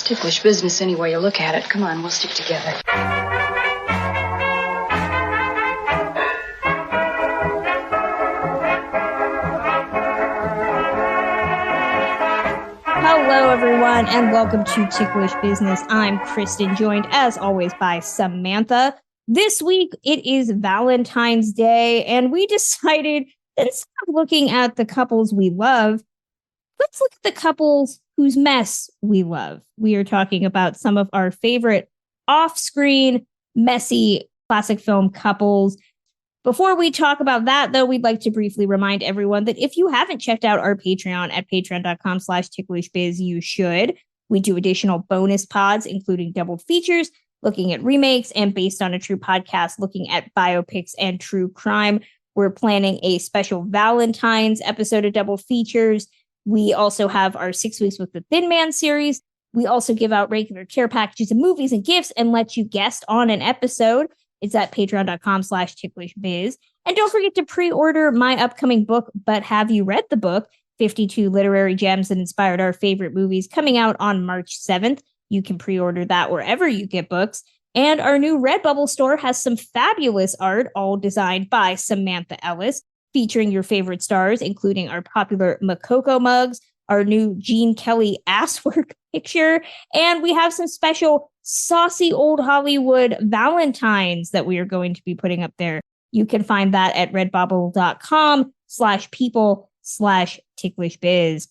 ticklish business any way you look at it. Come on, we'll stick together. Hello, everyone, and welcome to Ticklish Business. I'm Kristen, joined as always by Samantha. This week, it is Valentine's Day, and we decided that instead of looking at the couples we love, let's look at the couples whose mess we love. We are talking about some of our favorite off-screen, messy classic film couples. Before we talk about that, though, we'd like to briefly remind everyone that if you haven't checked out our Patreon at patreon.com/ticklishbiz, you should. We do additional bonus pods, including double features, looking at remakes, and based on a true podcast, looking at biopics and true crime. We're planning a special Valentine's episode of double features. We also have our 6 Weeks with the Thin Man series. We also give out regular care packages of movies and gifts and let you guest on an episode. It's at patreon.com/ticklishbiz. And don't forget to pre-order my upcoming book, But Have You Read the Book? 52 Literary Gems That Inspired Our Favorite Movies, coming out on March 7th. You can pre-order that wherever you get books. And our new Redbubble store has some fabulous art, all designed by Samantha Ellis, featuring your favorite stars, including our popular Makoko mugs, our new Gene Kelly asswork picture, and we have some special saucy old Hollywood Valentines that we are going to be putting up there. You can find that at redbubble.com/people/ticklishbiz.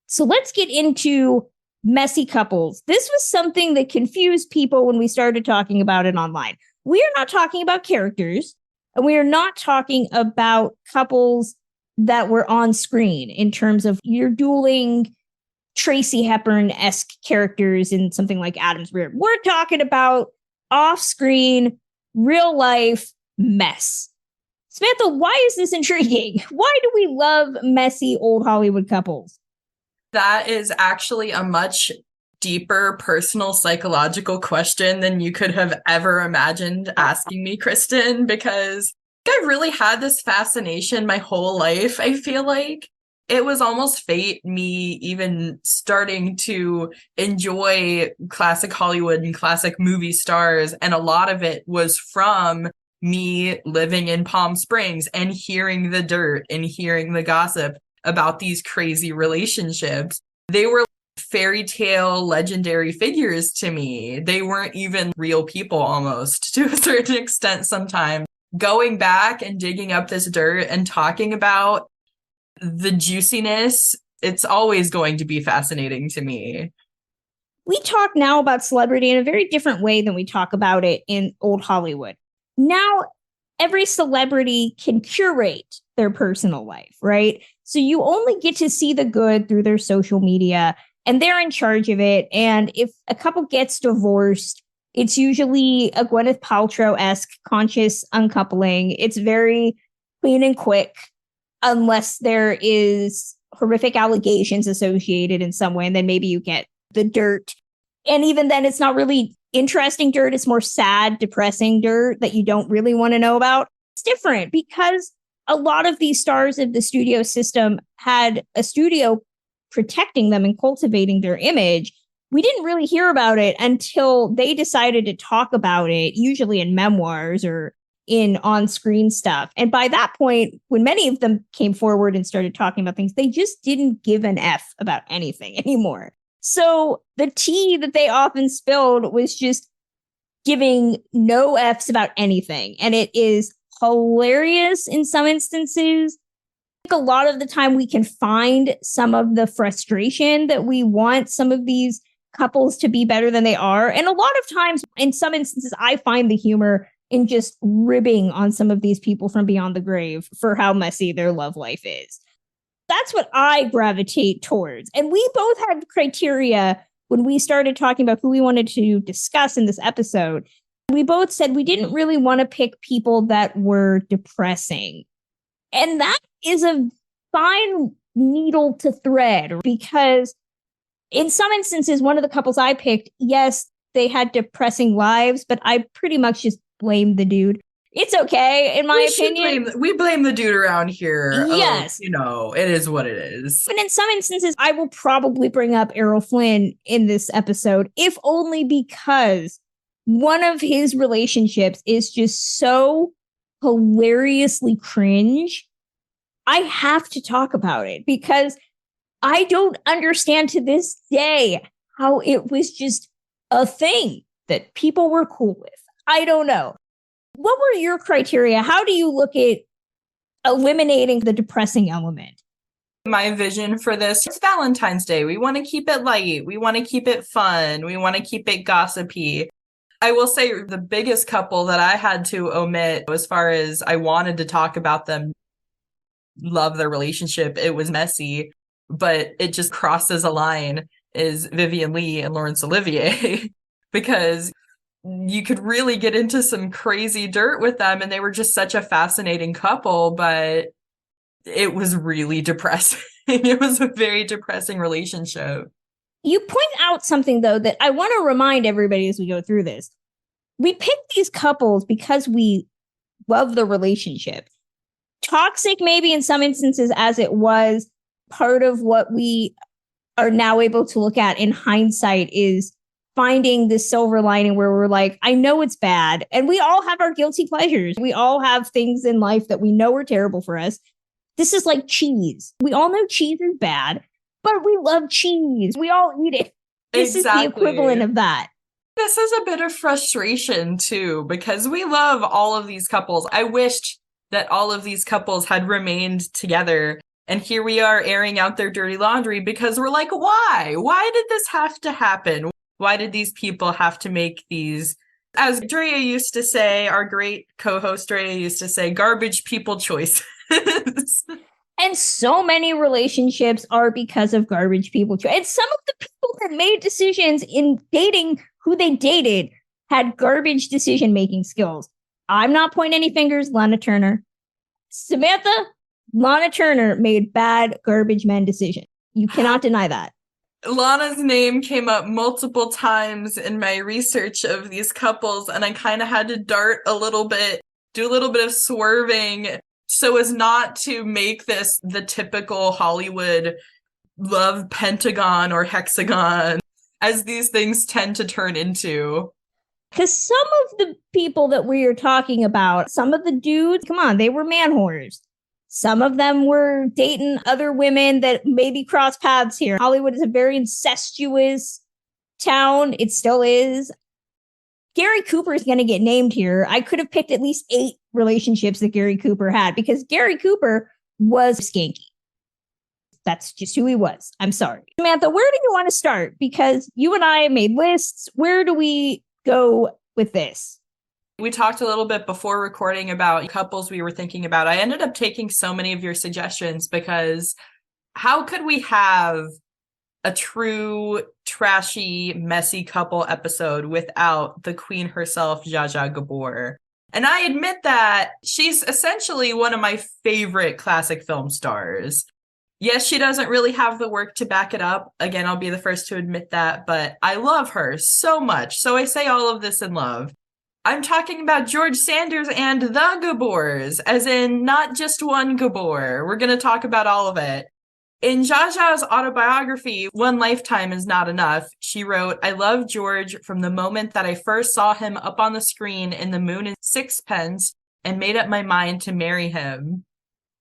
So let's get into messy couples. This was something that confused people when we started talking about it online. We are not talking about characters, and we are not talking about couples that were on screen in terms of you're dueling Tracy Hepburn-esque characters in something like Adam's Rear. We're talking about off-screen, real-life mess. Samantha, why is this intriguing? Why do we love messy old Hollywood couples? That is actually a much deeper personal psychological question than you could have ever imagined asking me, Kristen, because I've really had this fascination my whole life. I feel like it was almost fate, me even starting to enjoy classic Hollywood and classic movie stars. And a lot of it was from me living in Palm Springs and hearing the dirt and hearing the gossip about these crazy relationships. They were fairy tale legendary figures to me. They weren't even real people almost, to a certain extent sometimes. Going back and digging up this dirt and talking about the juiciness, it's always going to be fascinating to me. We talk now about celebrity in a very different way than we talk about it in old Hollywood. Now, every celebrity can curate their personal life, right? So you only get to see the good through their social media, and they're in charge of it. And if a couple gets divorced, it's usually a Gwyneth Paltrow-esque conscious uncoupling. It's very clean and quick, unless there is horrific allegations associated in some way, and then maybe you get the dirt. And even then, it's not really interesting dirt. It's more sad, depressing dirt that you don't really want to know about. It's different because a lot of these stars of the studio system had a studio protecting them and cultivating their image. We didn't really hear about it until they decided to talk about it, usually in memoirs or in on-screen stuff. And by that point, when many of them came forward and started talking about things, they just didn't give an F about anything anymore. So the tea that they often spilled was just giving no Fs about anything. And it is hilarious in some instances. I think a lot of the time we can find some of the frustration that we want some of these couples to be better than they are. And a lot of times, in some instances, I find the humor in just ribbing on some of these people from beyond the grave for how messy their love life is. That's what I gravitate towards. And we both had criteria when we started talking about who we wanted to discuss in this episode. We both said we didn't really want to pick people that were depressing. And that is a fine needle to thread, because in some instances, one of the couples I picked, yes, they had depressing lives, but I pretty much just blamed the dude. It's okay, in my opinion. We blame the dude around here. Yes. It is what it is. And in some instances, I will probably bring up Errol Flynn in this episode, if only because one of his relationships is just so hilariously cringe. I have to talk about it because I don't understand to this day how it was just a thing that people were cool with. I don't know. What were your criteria? How do you look at eliminating the depressing element? My vision for this is Valentine's Day. We want to keep it light. We want to keep it fun. We want to keep it gossipy. I will say the biggest couple that I had to omit as far as I wanted to talk about them, love their relationship, it was messy, but it just crosses a line, is Vivian Leigh and Laurence Olivier, because you could really get into some crazy dirt with them, and they were just such a fascinating couple, but it was really depressing. It was a very depressing relationship. You point out something, though, that I want to remind everybody as we go through this. We picked these couples because we love the relationship. Toxic, maybe in some instances, as it was, part of what we are now able to look at in hindsight is finding the silver lining where we're like, I know it's bad. And we all have our guilty pleasures. We all have things in life that we know are terrible for us. This is like cheese. We all know cheese is bad, but we love cheese. We all eat it. This is the equivalent of that. This is a bit of frustration, too, because we love all of these couples. I wished that all of these couples had remained together. And here we are airing out their dirty laundry because we're like, why? Why did this have to happen? Why did these people have to make these, as Drea used to say, our great co-host Drea used to say, garbage people choices. And so many relationships are because of garbage people. And some of the people that made decisions in dating who they dated had garbage decision-making skills. I'm not pointing any fingers, Lana Turner. Samantha, Lana Turner made bad garbage men decisions. You cannot deny that. Lana's name came up multiple times in my research of these couples, and I kind of had to dart a little bit, do a little bit of swerving so as not to make this the typical Hollywood love pentagon or hexagon, as these things tend to turn into. Because some of the people that we are talking about, some of the dudes, come on, they were man whores. Some of them were dating other women that maybe cross paths here. Hollywood is a very incestuous town. It still is. Gary Cooper is going to get named here. I could have picked at least 8 relationships that Gary Cooper had because Gary Cooper was skanky. That's just who he was. I'm sorry. Samantha, where do you want to start? Because you and I made lists. Where do we go with this? We talked a little bit before recording about couples we were thinking about. I ended up taking so many of your suggestions because how could we have a true, trashy, messy couple episode without the queen herself, Zsa Zsa Gabor? And I admit that she's essentially one of my favorite classic film stars. Yes, she doesn't really have the work to back it up. Again, I'll be the first to admit that, but I love her so much. So I say all of this in love. I'm talking about George Sanders and the Gabors, as in not just one Gabor. We're going to talk about all of it. In Zsa Zsa's autobiography, One Lifetime is Not Enough, she wrote, I love George from the moment that I first saw him up on the screen in The Moon and Sixpence and made up my mind to marry him.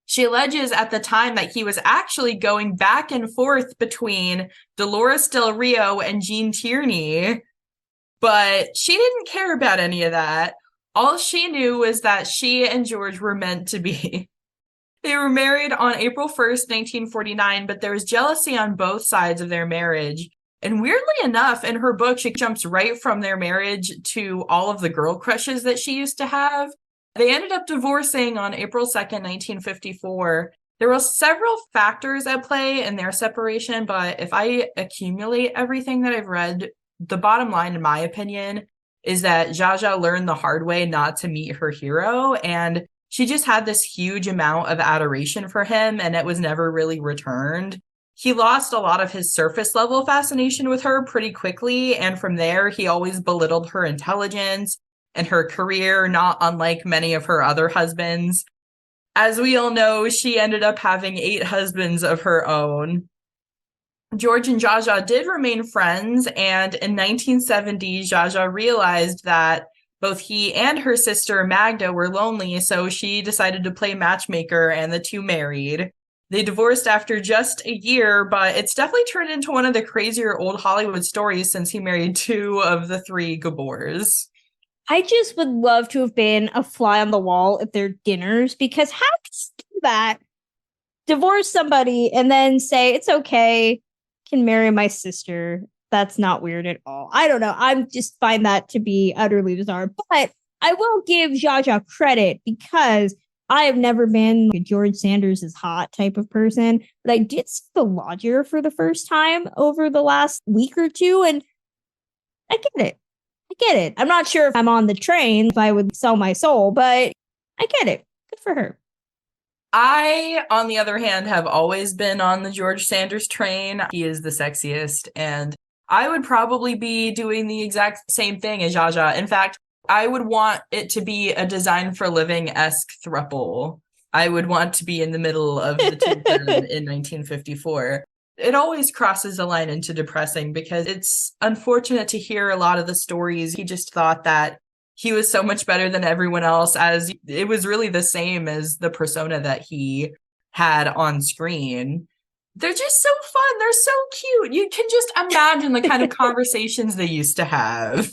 She alleges at the time that he was actually going back and forth between Dolores Del Rio and Gene Tierney, but she didn't care about any of that. All she knew was that she and George were meant to be. They were married on April 1st, 1949, but there was jealousy on both sides of their marriage. And weirdly enough, in her book, she jumps right from their marriage to all of the girl crushes that she used to have. They ended up divorcing on April 2nd, 1954. There were several factors at play in their separation, but if I accumulate everything that I've read, the bottom line, in my opinion, is that Zsa Zsa learned the hard way not to meet her hero, and she just had this huge amount of adoration for him, and it was never really returned. He lost a lot of his surface level fascination with her pretty quickly, and from there, he always belittled her intelligence. in her career, not unlike many of her other husbands. As we all know, she ended up having 8 husbands of her own. George and Zsa Zsa did remain friends, and in 1970, Zsa Zsa realized that both he and her sister Magda were lonely, so she decided to play matchmaker, and the two married. They divorced after just a year, but it's definitely turned into one of the crazier old Hollywood stories since he married 2 of the 3 Gabors. I just would love to have been a fly on the wall at their dinners, because how can you do that? Divorce somebody and then say, it's okay, can marry my sister. That's not weird at all. I don't know. I just find that to be utterly bizarre. But I will give Zsa Zsa credit, because I have never been a George Sanders is hot type of person. But I did see The Lodger for the first time over the last week or two, and I get it. I get it. I'm not sure if I'm on the train, if I would sell my soul, but I get it. Good for her. I, on the other hand, have always been on the George Sanders train. He is the sexiest, and I would probably be doing the exact same thing as Zsa Zsa. In fact, I would want it to be a Design for Living-esque throuple. I would want to be in the middle of the two of them in 1954. It always crosses the line into depressing, because it's unfortunate to hear a lot of the stories. He just thought that he was so much better than everyone else, as it was really the same as the persona that he had on screen. They're just so fun. They're so cute. You can just imagine the kind of conversations they used to have.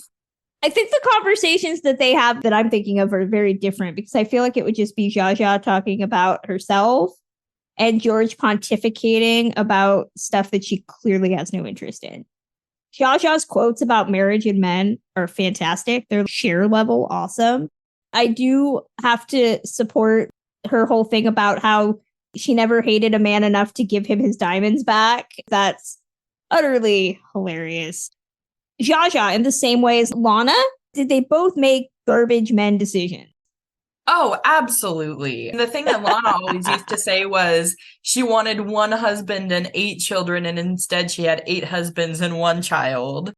I think the conversations that they have that I'm thinking of are very different, because I feel like it would just be Zsa Zsa talking about herself and George pontificating about stuff that she clearly has no interest in. Zsa Zsa's quotes about marriage and men are fantastic. They're sheer level awesome. I do have to support her whole thing about how she never hated a man enough to give him his diamonds back. That's utterly hilarious. Zsa Zsa, in the same way as Lana, did they both make garbage men decisions? Oh, absolutely. The thing that Lana always used to say was she wanted 1 husband and 8 children, and instead she had 8 husbands and 1 child.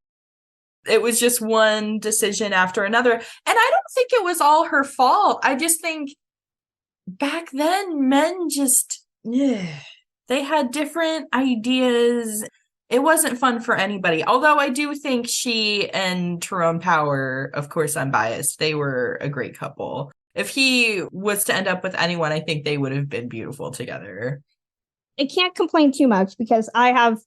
It was just one decision after another. And I don't think it was all her fault. I just think back then, men just, they had different ideas. It wasn't fun for anybody. Although I do think she and Tyrone Power, of course I'm biased, they were a great couple. If he was to end up with anyone, I think they would have been beautiful together. I can't complain too much, because I have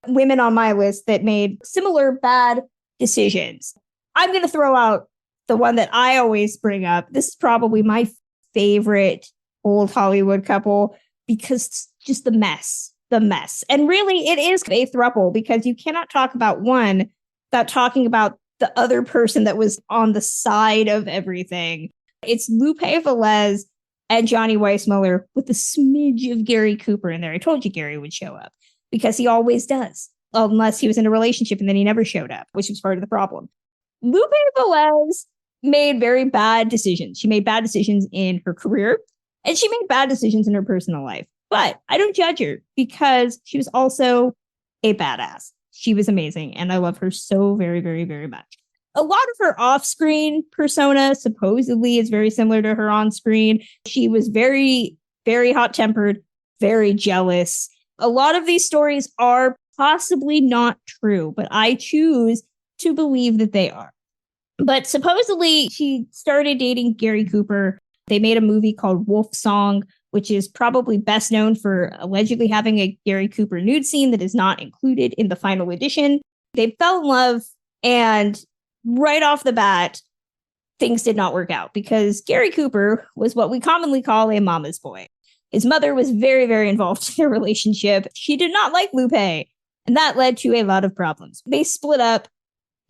women on my list that made similar bad decisions. I'm going to throw out the one that I always bring up. This is probably my favorite old Hollywood couple, because it's just the mess. And really, it is a throuple, because you cannot talk about one without talking about the other person that was on the side of everything. It's Lupe Velez and Johnny Weissmuller with a smidge of Gary Cooper in there. I told you Gary would show up, because he always does, unless he was in a relationship and then he never showed up, which was part of the problem. Lupe Velez made very bad decisions. She made bad decisions in her career, and she made bad decisions in her personal life. But I don't judge her, because she was also a badass. She was amazing, and I love her so very, very, very much. A lot of her off-screen persona supposedly is very similar to her on-screen. She was very, very hot-tempered, very jealous. A lot of these stories are possibly not true, but I choose to believe that they are. But supposedly, she started dating Gary Cooper. They made a movie called Wolf Song, which is probably best known for allegedly having a Gary Cooper nude scene that is not included in the final edition. They fell in love, and right off the bat, things did not work out, because Gary Cooper was what we commonly call a mama's boy. His mother was very, very involved in their relationship. She did not like Lupe, and that led to a lot of problems. They split up.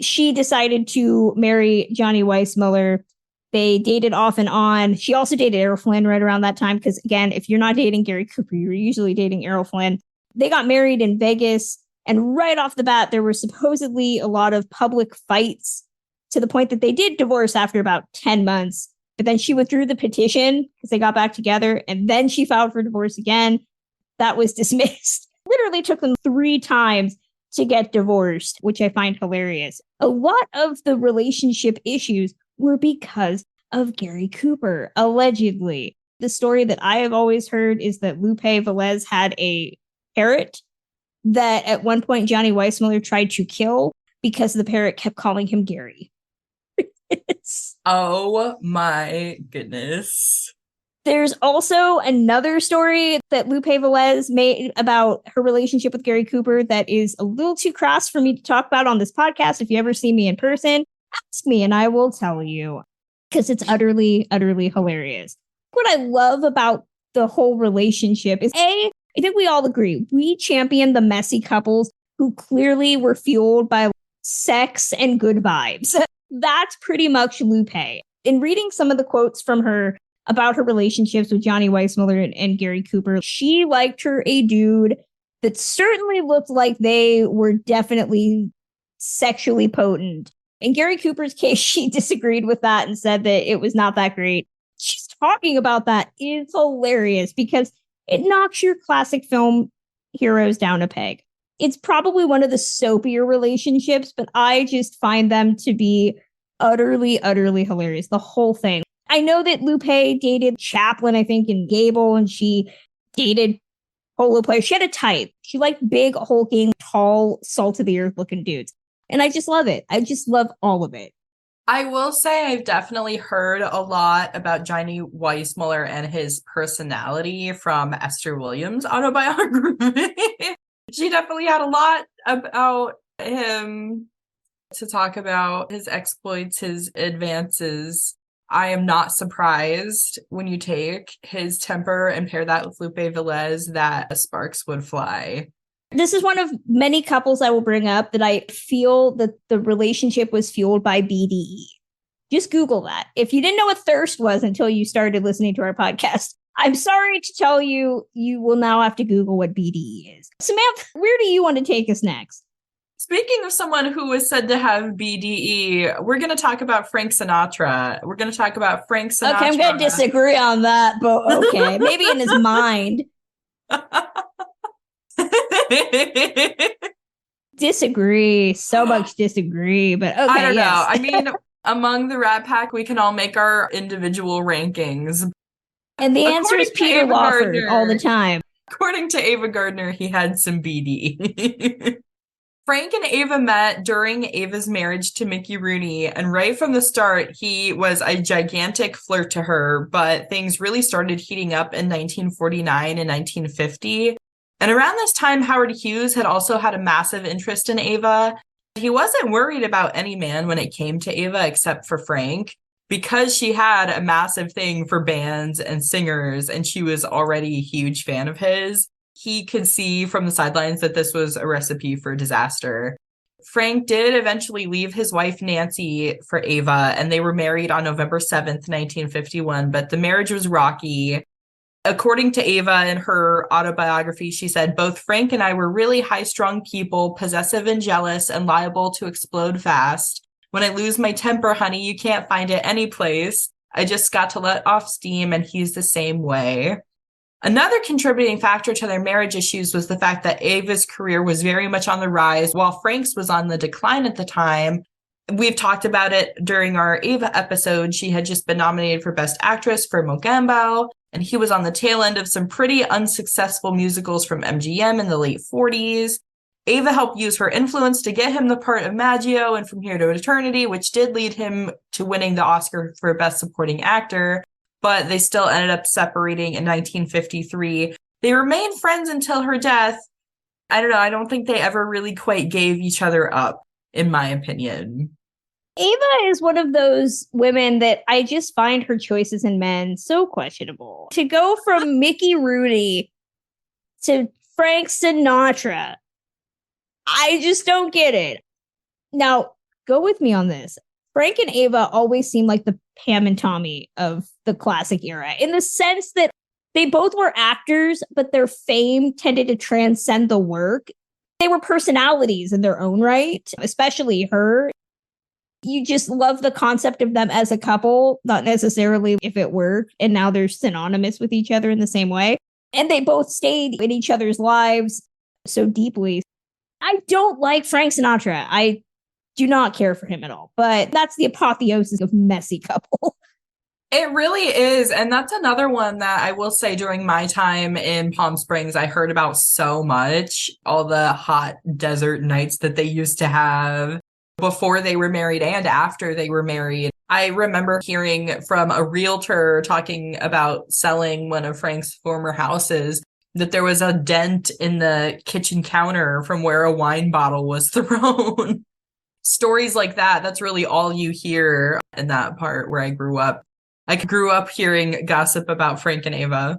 She decided to marry Johnny Weissmuller. They dated off and on. She also dated Errol Flynn right around that time, because, again, if you're not dating Gary Cooper, you're usually dating Errol Flynn. They got married in Vegas, and right off the bat, there were supposedly a lot of public fights, to the point that they did divorce after about 10 months. But then she withdrew the petition because they got back together, and then she filed for divorce again. That was dismissed. Literally took them 3 times to get divorced, which I find hilarious. A lot of the relationship issues were because of Gary Cooper, allegedly. The story that I have always heard is that Lupe Velez had a parrot that at one point Johnny Weissmuller tried to kill because the parrot kept calling him Gary. Oh my goodness. There's also another story that Lupe Velez made about her relationship with Gary Cooper that is a little too crass for me to talk about on this podcast. If you ever see me in person, ask me and I will tell you, because it's utterly, utterly hilarious. What I love about the whole relationship is, I think we all agree, we champion the messy couples who clearly were fueled by sex and good vibes. That's pretty much Lupe. In reading some of the quotes from her about her relationships with Johnny Weissmuller and Gary Cooper, she liked a dude that certainly looked like they were definitely sexually potent. In Gary Cooper's case, she disagreed with that and said that it was not that great. She's talking about that is hilarious because it knocks your classic film heroes down a peg. It's probably one of the soapier relationships, but I just find them to be utterly, utterly hilarious. The whole thing. I know that Lupe dated Chaplin, I think, in Gable, and she dated polo players. She had a type. She liked big, hulking, tall, salt-of-the-earth looking dudes. And I just love it. I just love all of it. I will say I've definitely heard a lot about Johnny Weissmuller and his personality from Esther Williams' autobiography. She definitely had a lot about him to talk about, his exploits, his advances. I am not surprised when you take his temper and pair that with Lupe Velez that sparks would fly. This is one of many couples I will bring up that I feel that the relationship was fueled by BDE. Just Google that. If you didn't know what thirst was until you started listening to our podcast, I'm sorry to tell you, you will now have to Google what BDE is. Samantha, where do you want to take us next? Speaking of someone who was said to have BDE, we're going to talk about Frank Sinatra. We're going to talk about Frank Sinatra. Okay, I'm going to disagree on that, but okay. Maybe in his mind. Disagree. So much disagree, but okay, I don't yes. know. I mean, among the Rat Pack, we can all make our individual rankings. And the answer is Peter Lawford all the time. According to Ava Gardner, he had some BD. Frank and Ava met during Ava's marriage to Mickey Rooney, and right from the start, he was a gigantic flirt to her, but things really started heating up in 1949 and 1950. And around this time, Howard Hughes had also had a massive interest in Ava. He wasn't worried about any man when it came to Ava except for Frank, because she had a massive thing for bands and singers, and she was already a huge fan of his. He could see from the sidelines that this was a recipe for disaster. Frank did eventually leave his wife Nancy for Ava, and they were married on November 7th, 1951, but the marriage was rocky. According to Ava in her autobiography, she said, "Both Frank and I were really high-strung people, possessive and jealous, and liable to explode fast. When I lose my temper, honey, you can't find it any place. I just got to let off steam, and he's the same way." Another contributing factor to their marriage issues was the fact that Ava's career was very much on the rise, while Frank's was on the decline at the time. We've talked about it during our Ava episode. She had just been nominated for Best Actress for Mogambo, and he was on the tail end of some pretty unsuccessful musicals from MGM in the late 40s. Ava helped use her influence to get him the part of Maggio in From Here to Eternity, which did lead him to winning the Oscar for Best Supporting Actor, but they still ended up separating in 1953. They remained friends until her death. I don't know. I don't think they ever really quite gave each other up, in my opinion. Ava is one of those women that I just find her choices in men so questionable. To go from Mickey Rooney to Frank Sinatra, I just don't get it. Now, go with me on this. Frank and Ava always seem like the Pam and Tommy of the classic era, in the sense that they both were actors, but their fame tended to transcend the work. They were personalities in their own right, especially her. You just love the concept of them as a couple, not necessarily if it worked, and now they're synonymous with each other in the same way. And they both stayed in each other's lives so deeply. I don't like Frank Sinatra. I do not care for him at all. But that's the apotheosis of messy couple. It really is. And that's another one that I will say during my time in Palm Springs, I heard about so much. All the hot desert nights that they used to have before they were married and after they were married. I remember hearing from a realtor talking about selling one of Frank's former houses that there was a dent in the kitchen counter from where a wine bottle was thrown. Stories like that, that's really all you hear in that part where I grew up. I grew up hearing gossip about Frank and Ava.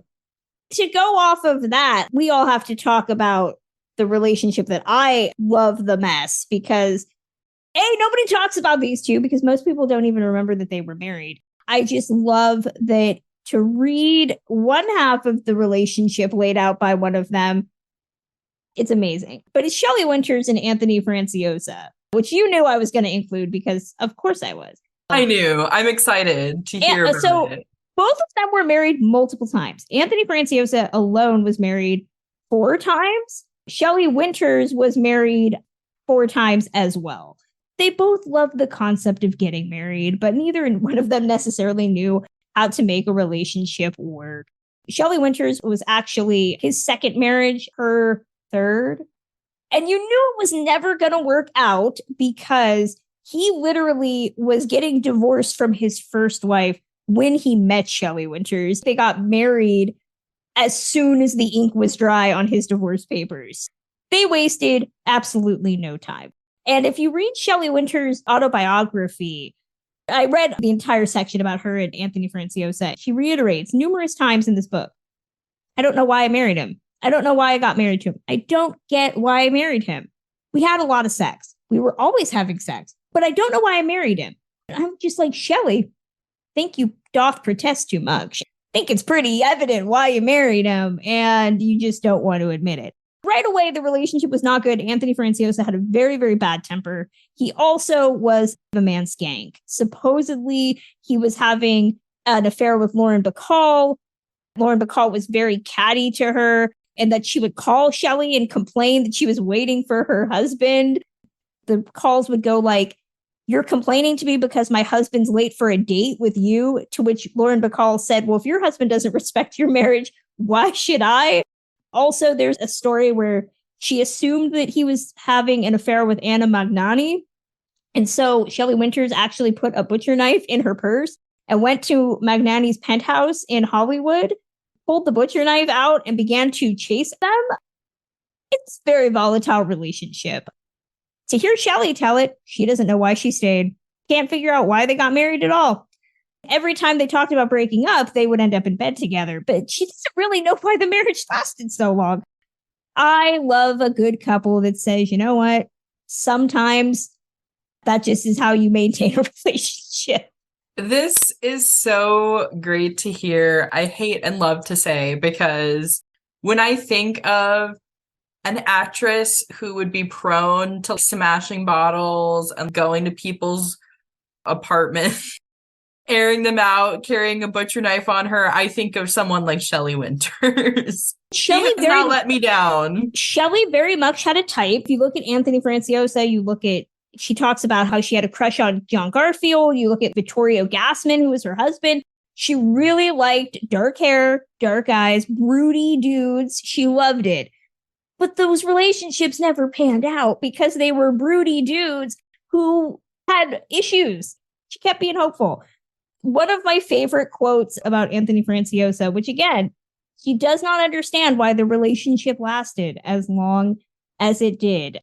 To go off of that, we all have to talk about the relationship that I love the mess because nobody talks about these two because most people don't even remember that they were married. I just love that to read one half of the relationship laid out by one of them. It's amazing. But it's Shelley Winters and Anthony Franciosa, which you knew I was going to include because of course I was. I knew. I'm excited to hear about it. Both of them were married multiple times. Anthony Franciosa alone was married 4 times. Shelley Winters was married 4 times as well. They both loved the concept of getting married, but neither one of them necessarily knew how to make a relationship work. Shelley Winters was actually his second marriage, her third. And you knew it was never going to work out because he literally was getting divorced from his first wife when he met Shelley Winters. They got married as soon as the ink was dry on his divorce papers. They wasted absolutely no time. And if you read Shelley Winters' autobiography, I read the entire section about her and Anthony Franciosa. She reiterates numerous times in this book, I don't know why I married him. I don't know why I got married to him. I don't get why I married him. We had a lot of sex. We were always having sex, but I don't know why I married him. I'm just like, Shelley, think you doth protest too much. Think it's pretty evident why you married him, and you just don't want to admit it. Right away, the relationship was not good. Anthony Franciosa had a very, very bad temper. He also was a man skank. Supposedly, he was having an affair with Lauren Bacall. Lauren Bacall was very catty to her, and that she would call Shelley and complain that she was waiting for her husband. The calls would go like, you're complaining to me because my husband's late for a date with you, to which Lauren Bacall said, well, if your husband doesn't respect your marriage, why should I? Also, there's a story where she assumed that he was having an affair with Anna Magnani. And so Shelley Winters actually put a butcher knife in her purse and went to Magnani's penthouse in Hollywood, pulled the butcher knife out and began to chase them. It's a very volatile relationship. To hear Shelley tell it, she doesn't know why she stayed. Can't figure out why they got married at all. Every time they talked about breaking up, they would end up in bed together, but she doesn't really know why the marriage lasted so long. I love a good couple that says, you know what? Sometimes that just is how you maintain a relationship. This is so great to hear. I hate and love to say, because when I think of an actress who would be prone to smashing bottles and going to people's apartments, airing them out, carrying a butcher knife on her, I think of someone like Shelley Winters. Shelley does not let me down. Shelley very much had a type. If you look at Anthony Franciosa, she talks about how she had a crush on John Garfield. You look at Vittorio Gassman, who was her husband. She really liked dark hair, dark eyes, broody dudes. She loved it. But those relationships never panned out because they were broody dudes who had issues. She kept being hopeful. One of my favorite quotes about Anthony Franciosa, which again, he does not understand why the relationship lasted as long as it did.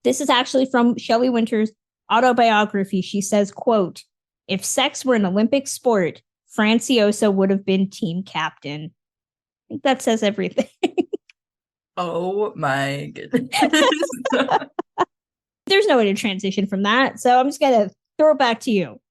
This is actually from Shelley Winters' autobiography. She says, quote, if sex were an Olympic sport, Franciosa would have been team captain. I think that says everything. Oh my goodness. There's no way to transition from that, so I'm just going to throw it back to you.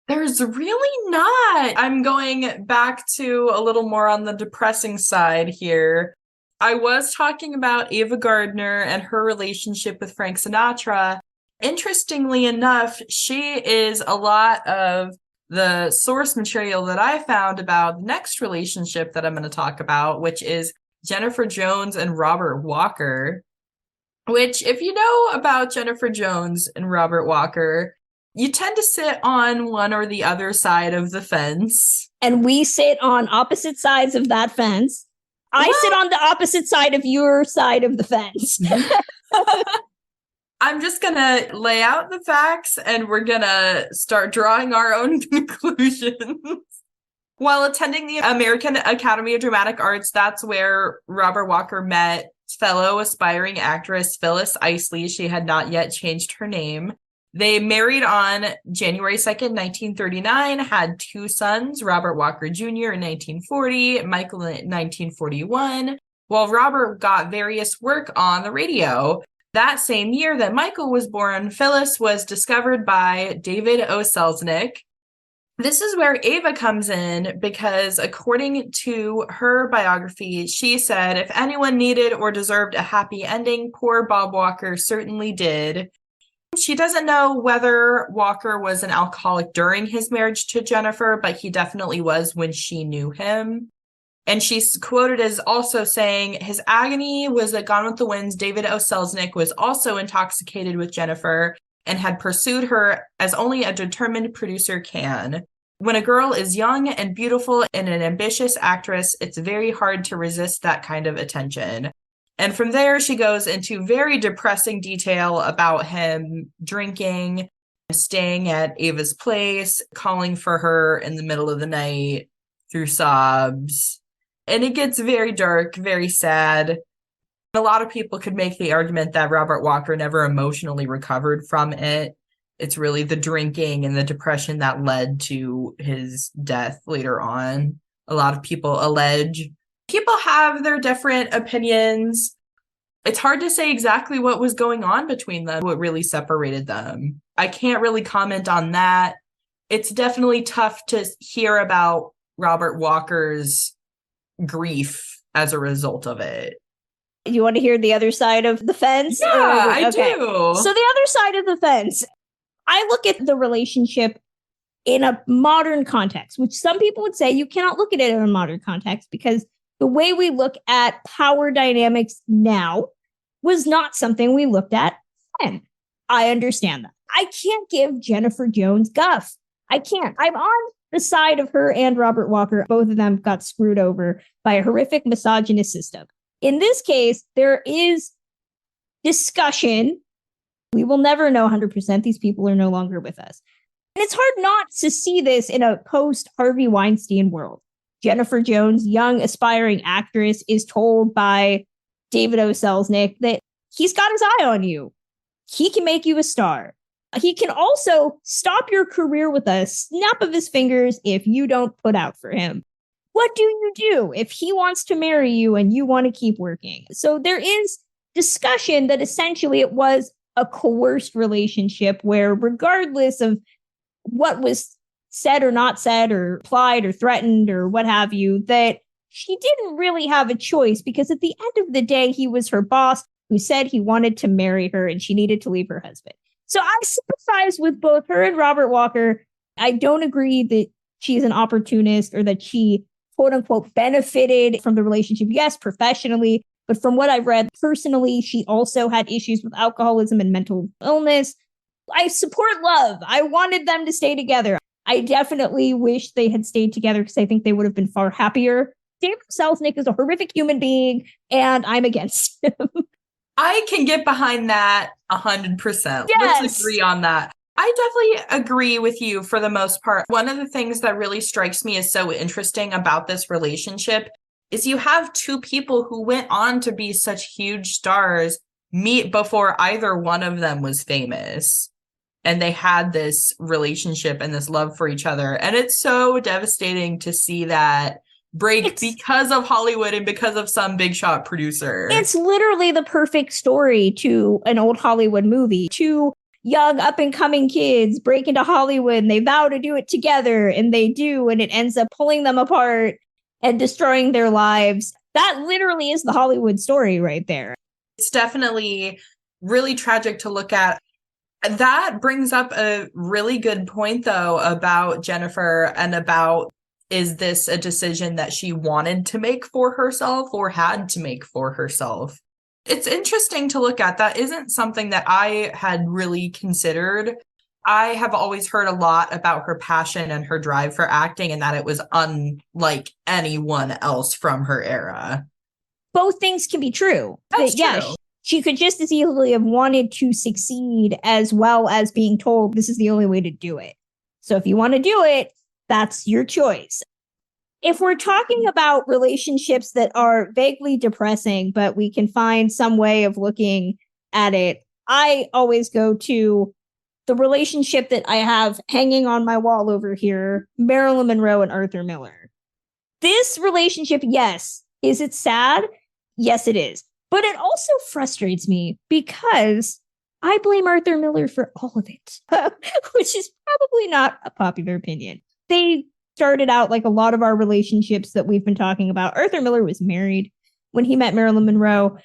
There's really not. I'm going back to a little more on the depressing side here. I was talking about Ava Gardner and her relationship with Frank Sinatra. Interestingly enough, she is a lot of the source material that I found about the next relationship that I'm going to talk about, which is Jennifer Jones and Robert Walker. which, if you know about Jennifer Jones and Robert Walker, you tend to sit on one or the other side of the fence. And we sit on opposite sides of that fence. I sit on the opposite side of your side of the fence. I'm just going to lay out the facts and we're going to start drawing our own conclusions. While attending the American Academy of Dramatic Arts, that's where Robert Walker met fellow aspiring actress Phyllis Isley. She had not yet changed her name. They married on January 2nd, 1939, had 2 sons, Robert Walker Jr. in 1940, Michael in 1941, while Robert got various work on the radio. That same year that Michael was born, Phyllis was discovered by David O. Selznick. This is where Ava comes in because, according to her biography, she said, if anyone needed or deserved a happy ending, poor Bob Walker certainly did. She doesn't know whether Walker was an alcoholic during his marriage to Jennifer, but he definitely was when she knew him. And she's quoted as also saying, his agony was that Gone with the Wind's David O. Selznick was also intoxicated with Jennifer and had pursued her as only a determined producer can. When a girl is young and beautiful and an ambitious actress, it's very hard to resist that kind of attention. And from there, she goes into very depressing detail about him drinking, staying at Ava's place, calling for her in the middle of the night through sobs. And it gets very dark, very sad. A lot of people could make the argument that Robert Walker never emotionally recovered from it. It's really the drinking and the depression that led to his death later on. A lot of people allege. People have their different opinions. It's hard to say exactly what was going on between them, what really separated them. I can't really comment on that. It's definitely tough to hear about Robert Walker's grief as a result of it. You want to hear the other side of the fence? Yeah, I do. So the other side of the fence, I look at the relationship in a modern context, which some people would say you cannot look at it in a modern context because the way we look at power dynamics now was not something we looked at then. I understand that. I can't give Jennifer Jones guff. I can't. I'm on the side of her and Robert Walker. Both of them got screwed over by a horrific misogynist system. In this case, there is discussion. We will never know 100%. These people are no longer with us. And it's hard not to see this in a post-Harvey Weinstein world. Jennifer Jones, young aspiring actress, is told by David O. Selznick that he's got his eye on you. He can make you a star. He can also stop your career with a snap of his fingers if you don't put out for him. What do you do if he wants to marry you and you want to keep working? So there is discussion that essentially it was a coerced relationship where, regardless of what was said or not said or implied or threatened or what have you, that she didn't really have a choice because at the end of the day, he was her boss who said he wanted to marry her and she needed to leave her husband. So I sympathize with both her and Robert Walker. I don't agree that she's an opportunist or that she, quote unquote, benefited from the relationship. Yes, professionally, but from what I've read personally, she also had issues with alcoholism and mental illness. I support love. I wanted them to stay together. I definitely wish they had stayed together because I think they would have been far happier. David Selznick is a horrific human being, and I'm against him. I can get behind that 100%. Yes. Let's agree on that. I definitely agree with you for the most part. One of the things that really strikes me as so interesting about this relationship is you have 2 people who went on to be such huge stars meet before either one of them was famous. And they had this relationship and this love for each other. And it's so devastating to see that break because of Hollywood and because of some big shot producer. It's literally the perfect story to an old Hollywood movie. 2 young up and coming kids break into Hollywood and they vow to do it together and they do, and it ends up pulling them apart and destroying their lives. That literally is the Hollywood story right there. It's definitely really tragic to look at. That brings up a really good point, though, about Jennifer and about, is this a decision that she wanted to make for herself or had to make for herself? It's interesting to look at. That isn't something that I had really considered. I have always heard a lot about her passion and her drive for acting, and that it was unlike anyone else from her era. Both things can be true. That's true. Yeah, she could just as easily have wanted to succeed as well as being told this is the only way to do it. So if you want to do it, that's your choice. If we're talking about relationships that are vaguely depressing, but we can find some way of looking at it, I always go to the relationship that I have hanging on my wall over here, Marilyn Monroe and Arthur Miller. This relationship, yes, is it sad? Yes, it is. But it also frustrates me because I blame Arthur Miller for all of it, which is probably not a popular opinion. They started out like a lot of our relationships that we've been talking about. Arthur Miller was married when he met Marilyn Monroe.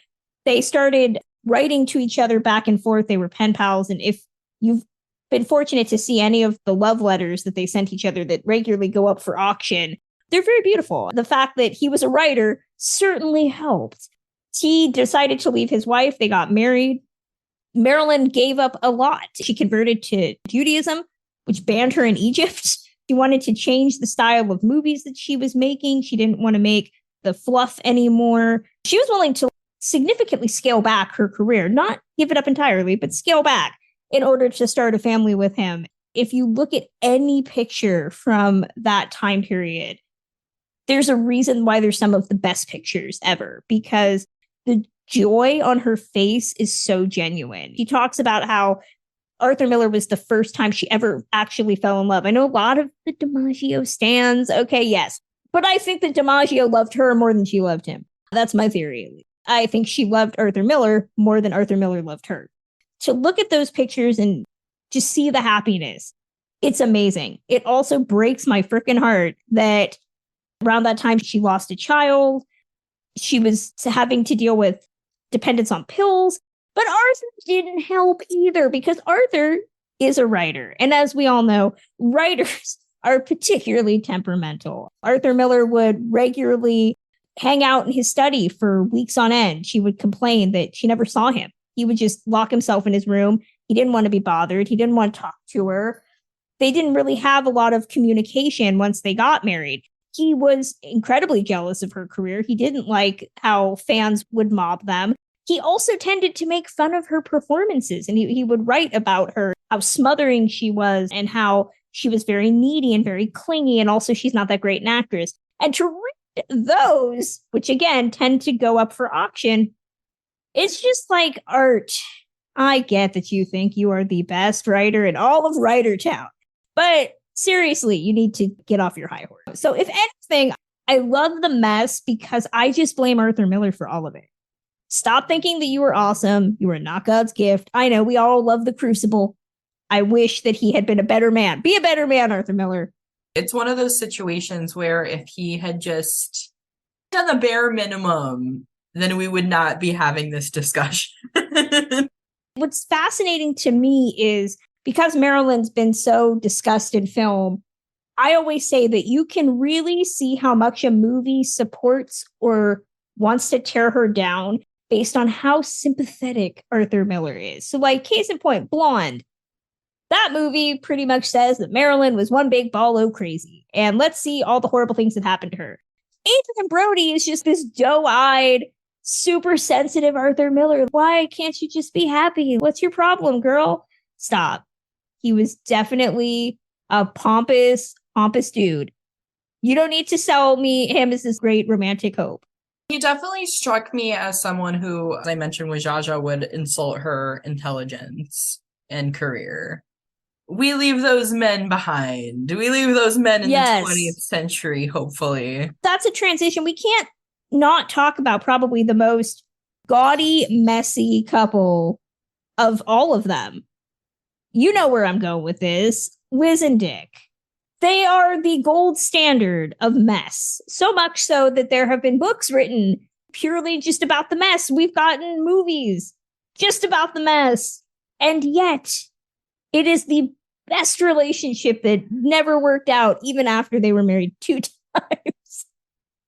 They started writing to each other back and forth. They were pen pals. And if you've been fortunate to see any of the love letters that they sent each other that regularly go up for auction, they're very beautiful. The fact that he was a writer certainly helped. He decided to leave his wife. They got married. Marilyn gave up a lot. She converted to Judaism, which banned her in Egypt. She wanted to change the style of movies that she was making. She didn't want to make the fluff anymore. She was willing to significantly scale back her career, not give it up entirely, but scale back in order to start a family with him. If you look at any picture from that time period, there's a reason why they're some of the best pictures ever, because the joy on her face is so genuine. He talks about how Arthur Miller was the first time she ever actually fell in love. I know a lot of the DiMaggio stans. Okay, yes. But I think that DiMaggio loved her more than she loved him. That's my theory. I think she loved Arthur Miller more than Arthur Miller loved her. To look at those pictures and just see the happiness, it's amazing. It also breaks my freaking heart that around that time she lost a child. She was having to deal with dependence on pills. But Arthur didn't help either, because Arthur is a writer. And as we all know, writers are particularly temperamental. Arthur Miller would regularly hang out in his study for weeks on end. She would complain that she never saw him. He would just lock himself in his room. He didn't want to be bothered. He didn't want to talk to her. They didn't really have a lot of communication once they got married. He was incredibly jealous of her career. He didn't like how fans would mob them. He also tended to make fun of her performances, and he would write about her, how smothering she was and how she was very needy and very clingy, and also she's not that great an actress. And to read those, which again tend to go up for auction, it's just like, Art, I get that you think you are the best writer in all of Writer Town, but seriously, you need to get off your high horse. So if anything, I love the mess because I just blame Arthur Miller for all of it. Stop thinking that you were awesome. You were not God's gift. I know we all love the Crucible. I wish that he had been a better man. Be a better man, Arthur Miller. It's one of those situations where if he had just done the bare minimum, then we would not be having this discussion. What's fascinating to me is because Marilyn's been so discussed in film, I always say that you can really see how much a movie supports or wants to tear her down based on how sympathetic Arthur Miller is. So, like, case in point, Blonde. That movie pretty much says that Marilyn was one big ball o' crazy. And let's see all the horrible things that happened to her. Adrian Brody is just this doe-eyed, super sensitive Arthur Miller. Why can't you just be happy? What's your problem, girl? Stop. He was definitely a pompous dude. You don't need to sell me him as this great romantic hope. He definitely struck me as someone who, as I mentioned with Zsa, would insult her intelligence and career. We leave those men behind. We leave those men in the 20th century, hopefully. That's a transition. We can't not talk about probably the most gaudy, messy couple of all of them. You know where I'm going with this. Liz and Dick. They are the gold standard of mess. So much so that there have been books written purely just about the mess. We've gotten movies just about the mess. And yet, it is the best relationship that never worked out, even after they were married 2 times.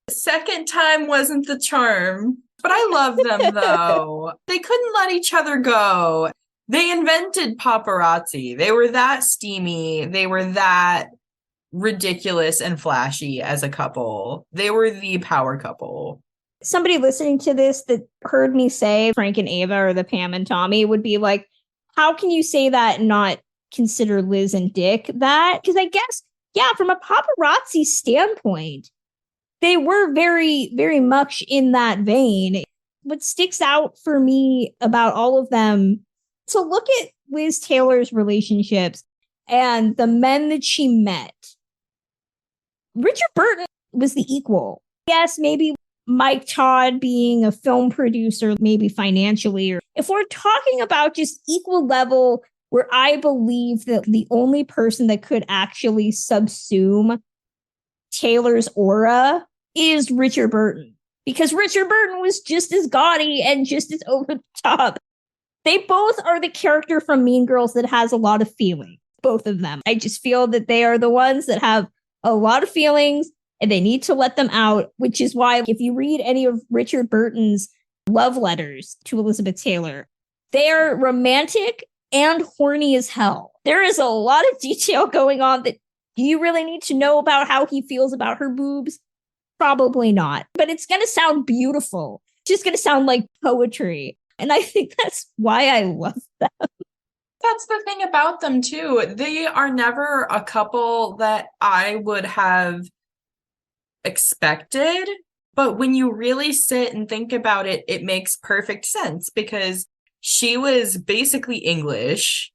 The second time wasn't the charm. But I love them, though. They couldn't let each other go. They invented paparazzi. They were that steamy. They were that ridiculous and flashy as a couple. They were the power couple. Somebody listening to this that heard me say Frank and Ava or the Pam and Tommy would be like, how can you say that and not consider Liz and Dick that? Because I guess, yeah, from a paparazzi standpoint, they were very, very much in that vein. What sticks out for me about all of them, to look at Liz Taylor's relationships and the men that she met, Richard Burton was the equal. Yes, maybe Mike Todd being a film producer, maybe financially, or if we're talking about just equal level, where I believe that the only person that could actually subsume Taylor's aura is Richard Burton, because Richard Burton was just as gaudy and just as over the top. They both are the character from Mean Girls that has a lot of feeling, both of them. I just feel that they are the ones that have a lot of feelings and they need to let them out, which is why if you read any of Richard Burton's love letters to Elizabeth Taylor, they are romantic and horny as hell. There is a lot of detail going on that do you really need to know about how he feels about her boobs? Probably not. But it's going to sound beautiful. It's just going to sound like poetry. And I think that's why I love them. That's the thing about them, too. They are never a couple that I would have expected. But when you really sit and think about it, it makes perfect sense because she was basically English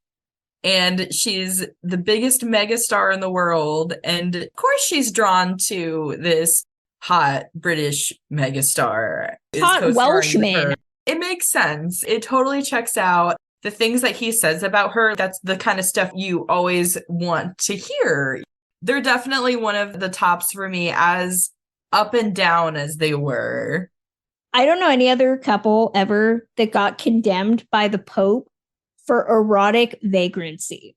and she's the biggest megastar in the world. And of course, she's drawn to this hot British megastar. Hot Welshman. It makes sense. It totally checks out. The things that he says about her, that's the kind of stuff you always want to hear. They're definitely one of the tops for me, as up and down as they were. I don't know any other couple ever that got condemned by the Pope for erotic vagrancy.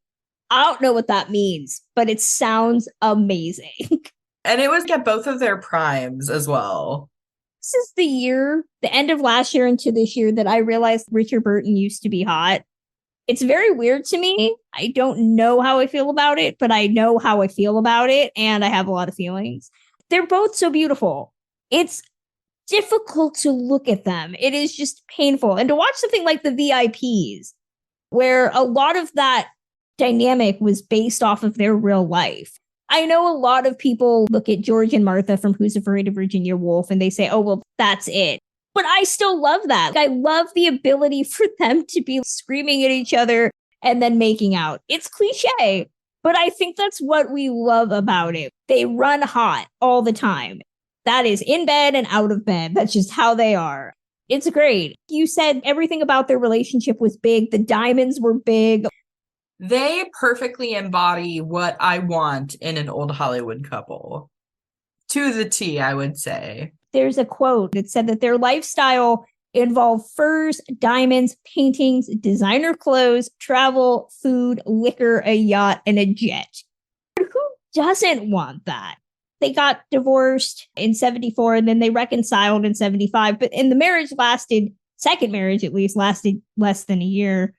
I don't know what that means, but it sounds amazing. And it was at both of their primes as well. This is the year, the end of last year into this year, that I realized Richard Burton used to be hot. It's very weird to me. I don't know how I feel about it, but I know how I feel about it, and I have a lot of feelings. They're both so beautiful. It's difficult to look at them. It is just painful. And to watch something like the VIPs, where a lot of that dynamic was based off of their real life. I know a lot of people look at George and Martha from Who's Afraid of Virginia Woolf and they say, oh, well, that's it. But I still love that. I love the ability for them to be screaming at each other and then making out. It's cliche, but I think that's what we love about it. They run hot all the time. That is in bed and out of bed. That's just how they are. It's great. You said everything about their relationship was big. The diamonds were big. They perfectly embody what I want in an old Hollywood couple. To the T, I would say. There's a quote that said that their lifestyle involved furs, diamonds, paintings, designer clothes, travel, food, liquor, a yacht, and a jet. Who doesn't want that? They got divorced in 74 and then they reconciled in 75. And the marriage second marriage at least, lasted less than a year.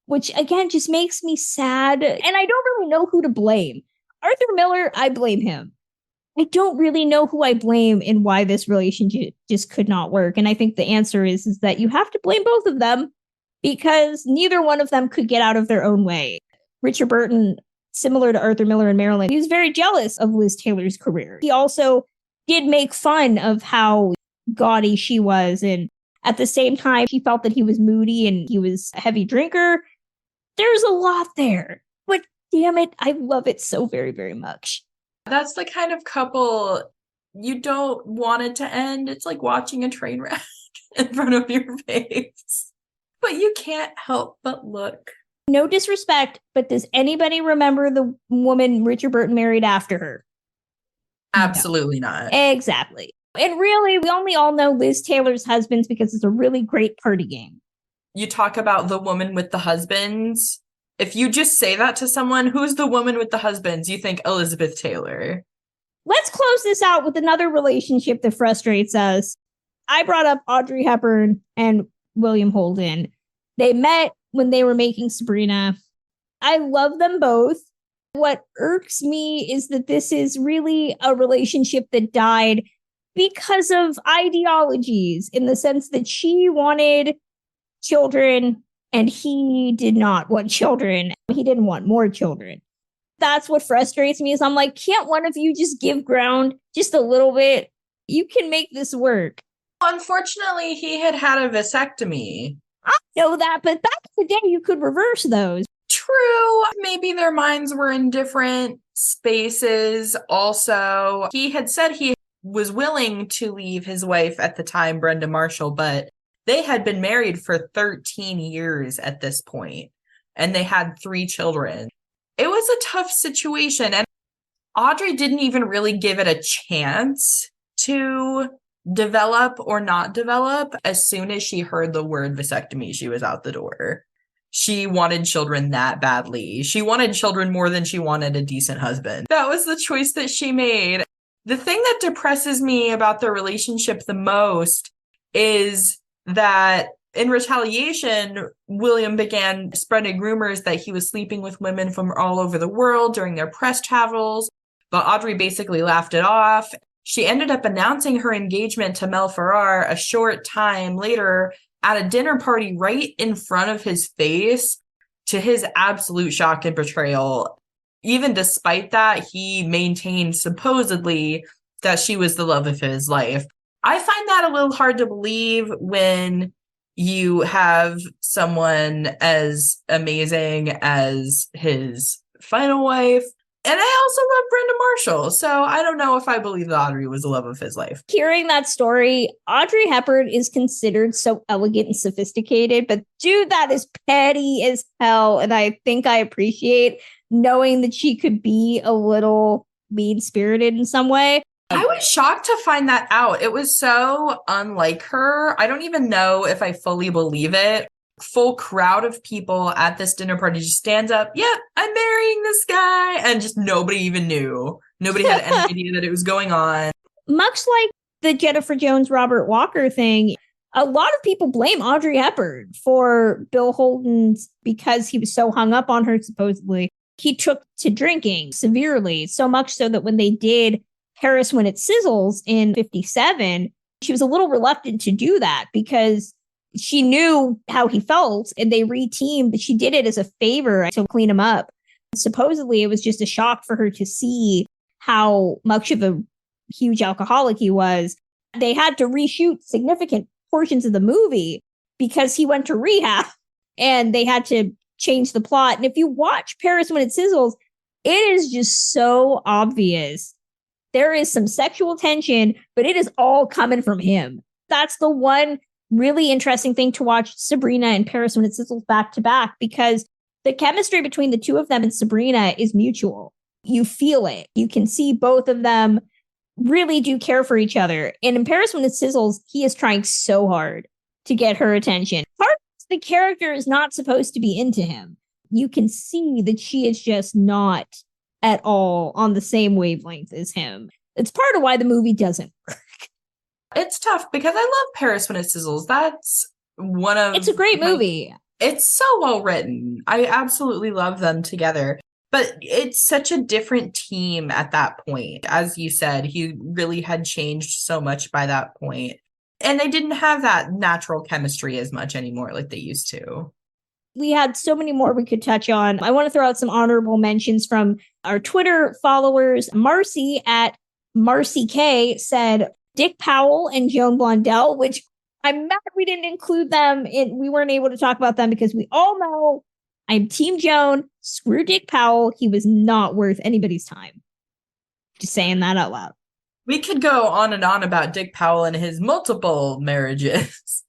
Which, again, just makes me sad. And I don't really know who to blame. Arthur Miller, I blame him. I don't really know who I blame in why this relationship just could not work. And I think the answer is that you have to blame both of them because neither one of them could get out of their own way. Richard Burton, similar to Arthur Miller and Marilyn, he was very jealous of Liz Taylor's career. He also did make fun of how gaudy she was. And at the same time, he felt that he was moody and he was a heavy drinker. There's a lot there, but damn it, I love it so very, very much. That's the kind of couple you don't want it to end. It's like watching a train wreck in front of your face, but you can't help but look. No disrespect, but does anybody remember the woman Richard Burton married after her? Absolutely not. Exactly. And really, we only all know Liz Taylor's husbands because it's a really great party game. You talk about the woman with the husbands. If you just say that to someone, who's the woman with the husbands? You think Elizabeth Taylor. Let's close this out with another relationship that frustrates us. I brought up Audrey Hepburn and William Holden. They met when they were making Sabrina. I love them both. What irks me is that this is really a relationship that died because of ideologies, in the sense that she wanted children and he did not want children. He didn't want more children. That's what frustrates me, is I'm like, can't one of you just give ground just a little bit? You can make this work. Unfortunately, he had a vasectomy. I know that, but back in the day, you could reverse those. True. Maybe their minds were in different spaces. Also, he had said he was willing to leave his wife at the time, Brenda Marshall, but they had been married for 13 years at this point, and they had 3 children. It was a tough situation, and Audrey didn't even really give it a chance to develop or not develop. As soon as she heard the word vasectomy, she was out the door. She wanted children that badly. She wanted children more than she wanted a decent husband. That was the choice that she made. The thing that depresses me about their relationship the most is that in retaliation, William began spreading rumors that he was sleeping with women from all over the world during their press travels, but Audrey basically laughed it off. She ended up announcing her engagement to Mel Ferrar a short time later at a dinner party right in front of his face, to his absolute shock and betrayal. Even despite that, he maintained supposedly that she was the love of his life. I find that a little hard to believe when you have someone as amazing as his final wife. And I also love Brenda Marshall, so I don't know if I believe that Audrey was the love of his life. Hearing that story, Audrey Hepburn is considered so elegant and sophisticated, but dude, that is petty as hell. And I think I appreciate knowing that she could be a little mean-spirited in some way. I was shocked to find that out. It was so unlike her. I don't even know if I fully believe it. Full crowd of people at this dinner party just stands up. Yep, I'm marrying this guy. And just nobody even knew. Nobody had any idea that it was going on. Much like the Jennifer Jones, Robert Walker thing, a lot of people blame Audrey Hepburn for Bill Holden's, because he was so hung up on her, supposedly. He took to drinking severely, so much so that when they did Paris When It Sizzles in 57, she was a little reluctant to do that because she knew how he felt and they reteamed, but she did it as a favor to clean him up. Supposedly, it was just a shock for her to see how much of a huge alcoholic he was. They had to reshoot significant portions of the movie because he went to rehab, and they had to change the plot. And if you watch Paris When It Sizzles, it is just so obvious. There is some sexual tension, but it is all coming from him. That's the one really interesting thing to watch Sabrina and Paris When It Sizzles back to back, because the chemistry between the two of them and Sabrina is mutual. You feel it. You can see both of them really do care for each other. And in Paris When It Sizzles, he is trying so hard to get her attention. Part of the character is not supposed to be into him. You can see that she is just not at all on the same wavelength as him. It's part of why the movie doesn't work. It's tough because I love Paris When It Sizzles. That's one of... It's a great movie. It's so well written. I absolutely love them together. But it's such a different team at that point. As you said, he really had changed so much by that point. And they didn't have that natural chemistry as much anymore like they used to. We had so many more we could touch on. I want to throw out some honorable mentions from our Twitter followers. Marcy at Marcy K said Dick Powell and Joan Blondell, which I'm mad we didn't include them in. We weren't able to talk about them because we all know I'm Team Joan. Screw Dick Powell. He was not worth anybody's time. Just saying that out loud. We could go on and on about Dick Powell and his multiple marriages.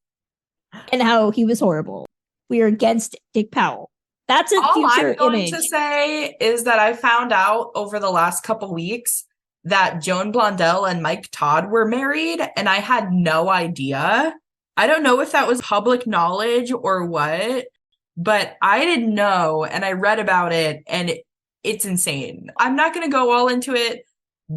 And how he was horrible. We are against Dick Powell. That's a future image. All I'm going to say is that I found out over the last couple weeks that Joan Blondell and Mike Todd were married, and I had no idea. I don't know if that was public knowledge or what, but I didn't know, and I read about it, and it's insane. I'm not going to go all into it,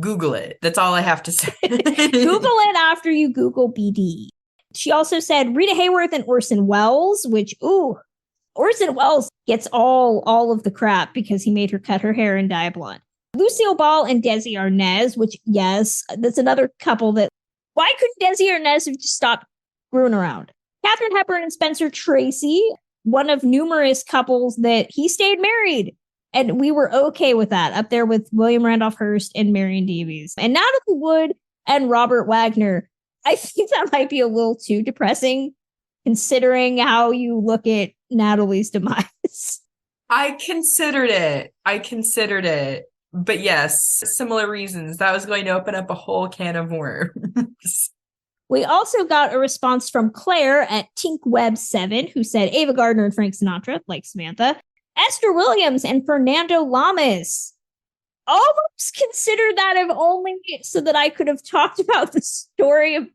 Google it. That's all I have to say. Google it after you Google BD. She also said Rita Hayworth and Orson Welles, which, Orson Welles gets all of the crap because he made her cut her hair and dye blonde. Lucille Ball and Desi Arnaz, which, yes, that's another couple that, why couldn't Desi Arnaz have just stopped screwing around? Katharine Hepburn and Spencer Tracy, one of numerous couples that he stayed married. And we were okay with that, up there with William Randolph Hearst and Marion Davies. And Natalie Wood and Robert Wagner. I think that might be a little too depressing, considering how you look at Natalie's demise. I considered it. But yes, similar reasons. That was going to open up a whole can of worms. We also got a response from Claire at TinkWeb7, who said Ava Gardner and Frank Sinatra, like Samantha. Esther Williams and Fernando Lamas. Almost considered that, if only so that I could have talked about the story of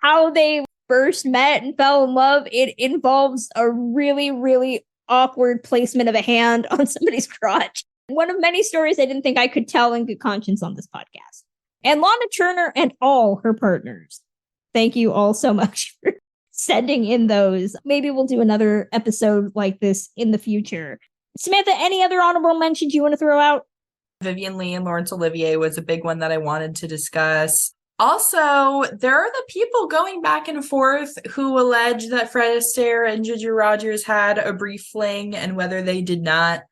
how they first met and fell in love. It involves a really, really awkward placement of a hand on somebody's crotch. One of many stories I didn't think I could tell in good conscience on this podcast. And Lana Turner and all her partners. Thank you all so much for sending in those. Maybe we'll do another episode like this in the future. Samantha, any other honorable mentions you want to throw out? Vivien Leigh and Laurence Olivier was a big one that I wanted to discuss. Also, there are the people going back and forth who allege that Fred Astaire and Ginger Rogers had a brief fling and whether they did not.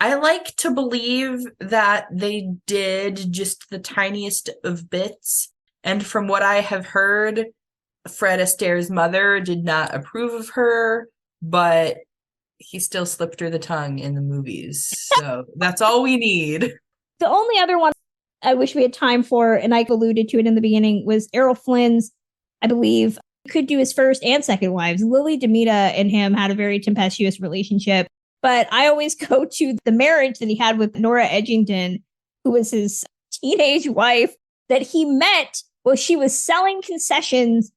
I like to believe that they did, just the tiniest of bits. And from what I have heard, Fred Astaire's mother did not approve of her, but he still slipped her the tongue in the movies. So that's all we need. The only other one I wish we had time for, and I alluded to it in the beginning, was Errol Flynn's, I believe, could do his first and second wives. Lily Demita and him had a very tempestuous relationship. But I always go to the marriage that he had with Nora Edgington, who was his teenage wife, that he met while she was selling concessions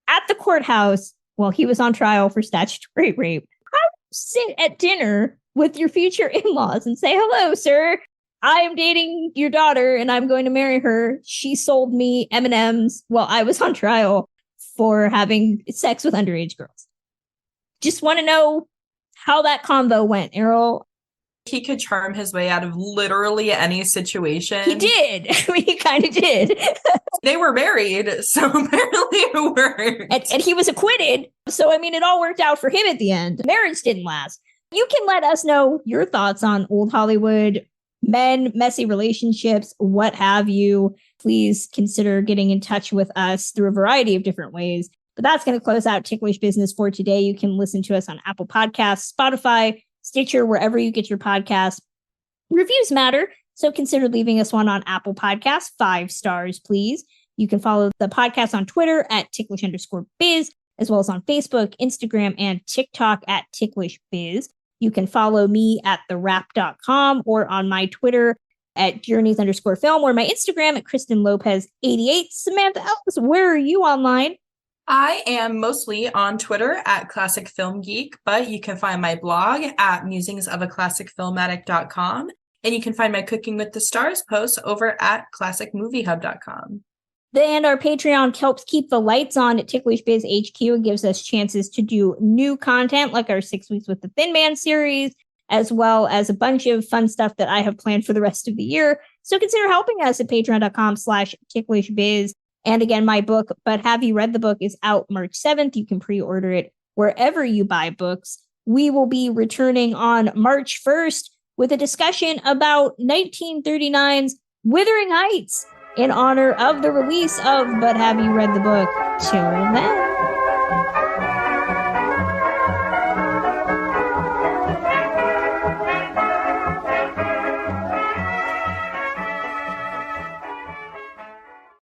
at the courthouse while he was on trial for statutory rape. How do you sit at dinner with your future in-laws and say, hello, sir, I am dating your daughter and I'm going to marry her. She sold me M&Ms while I was on trial for having sex with underage girls. Just want to know how that convo went, Errol. He could charm his way out of literally any situation. He did. I mean, he kind of did. They were married, so apparently it worked. And he was acquitted. So, I mean, it all worked out for him at the end. Marriage didn't last. You can let us know your thoughts on old Hollywood, men, messy relationships, what have you. Please consider getting in touch with us through a variety of different ways. But that's going to close out Ticklish Business for today. You can listen to us on Apple Podcasts, Spotify, Stitcher, wherever you get your podcasts. Reviews matter, so consider leaving us one on Apple Podcasts. 5 stars, please. You can follow the podcast on Twitter at ticklish_biz, as well as on Facebook, Instagram, and TikTok at ticklishbiz. You can follow me at therap.com or on my Twitter at journeys_film or my Instagram at Kristen Lopez88. Samantha Ellis, where are you online? I am mostly on Twitter at Classic Film Geek, but you can find my blog at musingsofaClassicFilmaddict.com, and you can find my Cooking with the Stars posts over at ClassicMovieHub.com. And our Patreon helps keep the lights on at Ticklish Biz HQ and gives us chances to do new content like our 6 Weeks with the Thin Man series, as well as a bunch of fun stuff that I have planned for the rest of the year. So consider helping us at patreon.com/ticklishbiz. And again, my book, But Have You Read the Book, is out March 7th. You can pre-order it wherever you buy books. We will be returning on March 1st with a discussion about 1939's Wuthering Heights in honor of the release of But Have You Read the Book. Till then.